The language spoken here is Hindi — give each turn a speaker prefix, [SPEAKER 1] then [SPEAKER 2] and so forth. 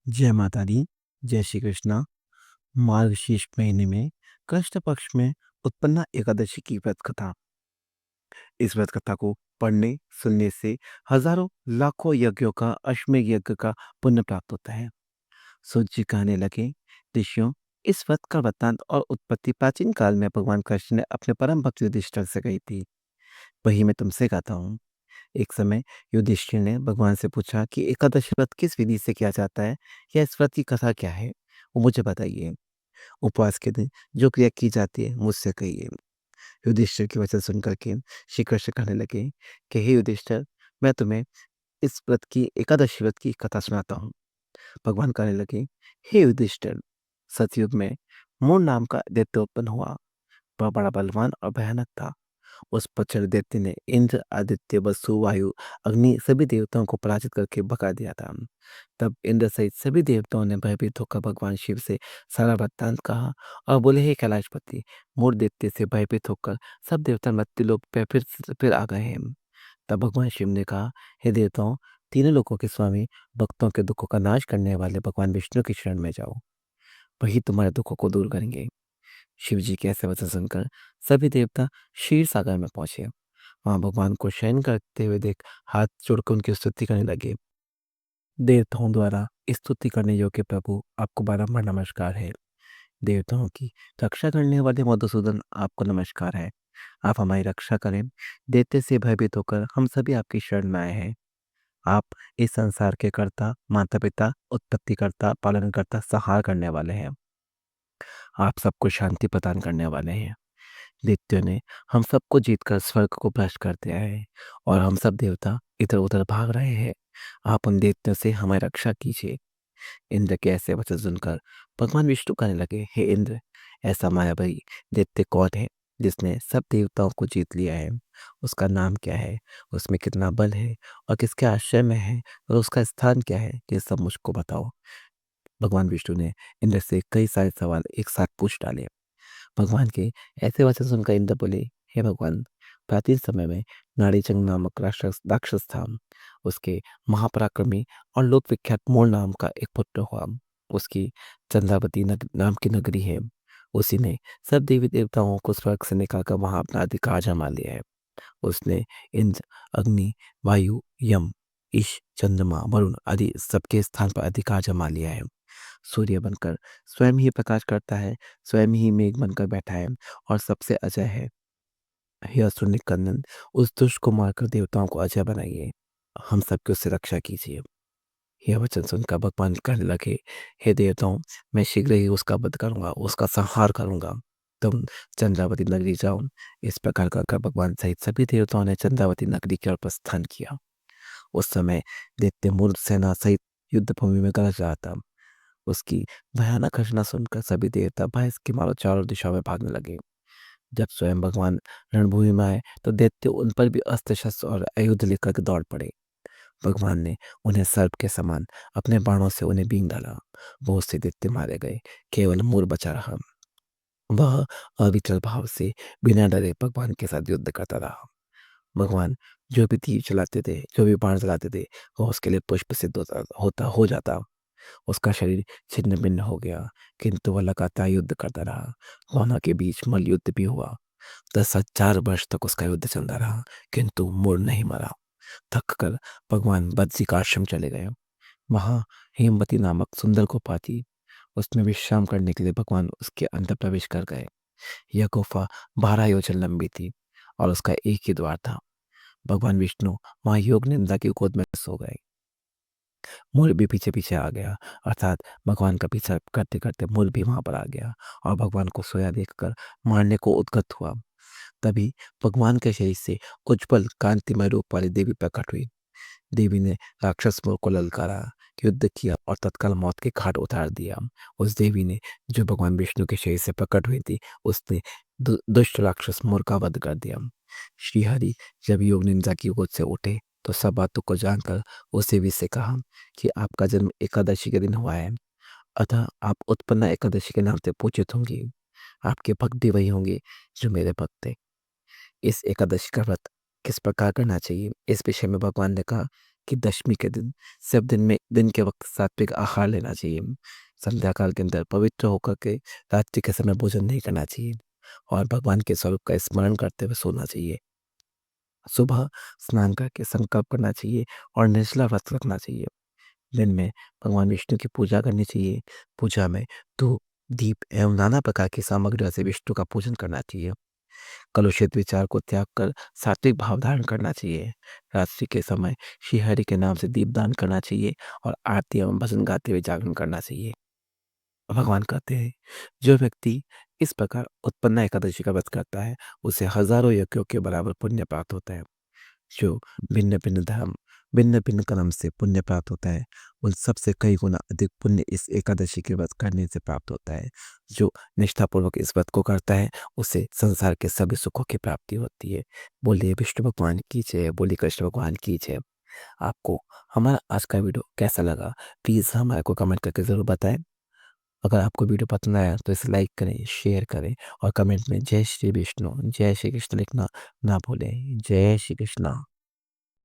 [SPEAKER 1] जय माता दी, जय श्री कृष्णा। मार्गशीर्ष महीने में कृष्ण पक्ष में उत्पन्ना एकादशी की व्रत कथा। इस व्रत कथा को पढ़ने सुनने से हजारों लाखों यज्ञों का अश्वमेध यज्ञ का पुण्य प्राप्त होता है। सूत जी कहने लगे, ऋषियों, इस व्रत का वृत्तांत और उत्पत्ति प्राचीन काल में भगवान कृष्ण ने अपने परम भक्त युधिष्ठिर से कही थी। वही मैं तुमसे कहता हूँ। एक समय युधिष्ठिर ने भगवान से पूछा कि एकादशी व्रत किस विधि से किया जाता है, या इस व्रत की कथा क्या है, वो मुझे बताइए। उपवास के दिन जो क्रिया की जाती है मुझसे कहिए। युधिष्ठिर की वचन सुनकर के श्री कृष्ण कहने लगे कि हे युधिष्ठिर, मैं तुम्हें इस व्रत की एकादशी व्रत की कथा सुनाता हूँ। भगवान कहने लगे, हे युधिष्ठिर, सतयुग में मूर नाम का दैत्य उत्पन्न हुआ। वह बड़ा बलवान और भयानक था। उस प्रचंड दैत्य ने इंद्र, आदित्य, वसु, वायु, अग्नि सभी देवताओं को पराजित करके भगा दिया था। तब इंद्र सहित सभी देवताओं ने भयभीत होकर भगवान शिव से सारा वृत्तांत कहा और बोले, हे कैलाशपति, मूर दैत्य से भयभीत होकर सब देवता मृत्युलोक पे फिर आ गए हैं। तब भगवान शिव ने कहा, हे देवताओं, तीनों लोकों के स्वामी, भक्तों के दुखों का नाश करने वाले भगवान विष्णु की शरण में जाओ। वही तुम्हारे दुखों को दूर करेंगे। शिव जी के ऐसे वचन सुनकर सभी देवता क्षीर सागर में पहुंचे। वहां भगवान को शयन करते हुए देख हाथ जोड़कर उनकी स्तुति करने लगे। देवताओं द्वारा स्तुति करने योग्य प्रभु, आपको बारंबार नमस्कार है। देवताओं की रक्षा करने वाले मधुसूदन, आपको नमस्कार है। आप हमारी रक्षा करें। दैत्य से भयभीत होकर हम सभी आपकी शरण में आए हैं। आप इस संसार के कर्ता, माता पिता, उत्पत्ति करता, पालन करता, संहार करने वाले हैं। आप सबको शांति प्रदान करने वाले हैं। दैत्यों ने हम सबको जीतकर स्वर्ग को भ्रष्ट कर दिया है और हम सब देवता इधर उधर भाग रहे हैं। आप उन दैत्यों से हमारी रक्षा कीजिए। इंद्र के ऐसे वचन सुनकर भगवान विष्णु कहने लगे, हे इंद्र, ऐसा मायावी दैत्य कौन है जिसने सब देवताओं को जीत लिया है? उसका नाम क्या है? उसमें कितना बल है और किसके आश्रय में है? और उसका स्थान क्या है? ये सब मुझको बताओ। भगवान विष्णु ने इंद्र से कई सारे सवाल एक साथ पूछ डाले। भगवान के ऐसे वचन सुनकर इंद्र बोले, हे भगवान, प्राचीन समय में नाड़ीचंग नामक राक्षस राक्षस था। उसके महापराक्रमी और लोक विख्यात मोर नाम का एक पुत्र हुआ। उसकी चंद्रावती नाम की नगरी है। उसी ने सब देवी देवताओं को स्वर्ग से निकालकर वहां अपना अधिकार जमा लिया है। उसने इंद्र, अग्नि, वायु, यम, ईश, चंद्रमा, वरुण आदि सबके स्थान पर अधिकार जमा लिया है। सूर्य बनकर स्वयं ही प्रकाश करता है, स्वयं ही मेघ बनकर बैठा है और सबसे अजय है। हे असुर क्रंदन, उस दुष्ट को मारकर देवताओं को अजय बनाइए। हम सबकी उससे रक्षा कीजिए। यह वचन सुनकर भगवान कहने लगे, हे देवताओं, मैं शीघ्र ही उसका वध करूंगा, उसका संहार करूंगा। तुम चंद्रावती नगरी जाओ। इस प्रकार कर भगवान सहित सभी देवताओं ने चंद्रावती नगरी की ओर प्रस्थान किया। उस समय दैत्य मूर्ख सेना सहित युद्ध भूमि में गरज रहा था। उसकी भयानक घटना सुनकर सभी देवता भय के मारे चारों दिशाओं में भागने लगे। जब स्वयं भगवान रणभूमि में आए तो दैत्य उन पर भी अस्त्र शस्त्र और आयुध लेकर के दौड़ पड़े। भगवान ने उन्हें सर्प के समान अपने बाणों से उन्हें बींग डाला। बहुत से दैत्य मारे गए, केवल मूर बचा रहा। वह अविचल भाव से बिना डरे भगवान के साथ युद्ध करता रहा। भगवान जो भी तीर चलाते थे, जो भी बाण चलाते थे, वह उसके लिए पुष्प सिद्ध हो जाता। उसका शरीर छिन्न भिन्न हो गया, किंतु वह लगातार युद्ध करता रहा। दोनों के बीच मल्ल युद्ध भी हुआ। 10,000 वर्ष तक उसका युद्ध चलता रहा, किंतु मुड़ नहीं मरा। थक कर भगवान बद्री का आश्रम चले गए। वहां हेमवती नामक सुंदर गुफा थी। उसमें विश्राम करने के लिए भगवान उसके अंदर प्रवेश कर गए। यह गुफा 12 योजन लंबी थी और उसका एक ही द्वार था। भगवान विष्णु वहां योग निंदा की गोद में सो गए। मूल भी पीछे पीछे आ गया, अर्थात भगवान का पीछा करते करते मूल भी वहां पर आ गया और भगवान को सोया देखकर मारने को उद्गत हुआ। तभी भगवान के शरीर से उज्जवल कांतिमय रूप वाली देवी प्रकट हुई। देवी ने राक्षस मोर को ललकारा, युद्ध किया और तत्काल मौत के घाट उतार दिया। उस देवी ने, जो भगवान विष्णु के शरीर से प्रकट हुई थी, उसने दुष्ट राक्षस मोर का वध कर दिया। श्रीहरि जब योग निंजा की गोद से उठे तो सब बातों को जानकर उस देवी से कहा कि आपका जन्म एकादशी के दिन हुआ है, अतः आप उत्पन्ना एकादशी के नाम से पूजित होंगी। आपके भक्त भी वही होंगे जो मेरे भक्त थे। इस एकादशी का व्रत किस प्रकार करना चाहिए, इस विषय में भगवान ने कहा कि दशमी के दिन सिर्फ दिन के वक्त सात्विक आहार लेना चाहिए। संध्या काल के अंदर पवित्र होकर के रात्रि के समय भोजन नहीं करना चाहिए और भगवान के स्वरूप का स्मरण करते हुए सोना चाहिए। सुबह स्नान करके संकल्प करना चाहिए और निर्जला व्रत रखना चाहिए। दिन में भगवान विष्णु की पूजा करनी चाहिए। पूजा में धूप, दीप एवं नाना प्रकार की सामग्रियों से विष्णु का पूजन करना चाहिए। कलुषित विचार को त्याग कर सात्विक भाव धारण करना चाहिए। रात्रि के समय श्रीहरि के नाम से दीपदान करना चाहिए और आरती एवं भजन गाते हुए जागरण करना चाहिए। भगवान कहते हैं, जो व्यक्ति इस प्रकार उत्पन्ना एकादशी का व्रत करता है, उसे हजारों यज्ञों के बराबर पुण्य प्राप्त होता है। जो भिन्न-भिन्न धर्म, भिन्न-भिन्न कर्म से पुण्य प्राप्त होता है, उन सबसे कई गुना अधिक पुण्य इस एकादशी के व्रत करने से प्राप्त होता है। जो निष्ठापूर्वक इस व्रत को करता है, उसे संसार के सभी सुखों की प्राप्ति होती है। बोलिए विष्णु भगवान की जय, बोलिए कृष्ण भगवान की जय। आपको हमारा आज का वीडियो कैसा लगा? प्लीज़ हमारे को कमेंट करके ज़रूर बताएँ। अगर आपको वीडियो पसंद आया तो इसे लाइक करें, शेयर करें और कमेंट में जय श्री विष्णु, जय श्री कृष्ण लिखना ना भूलें। जय श्री कृष्ण।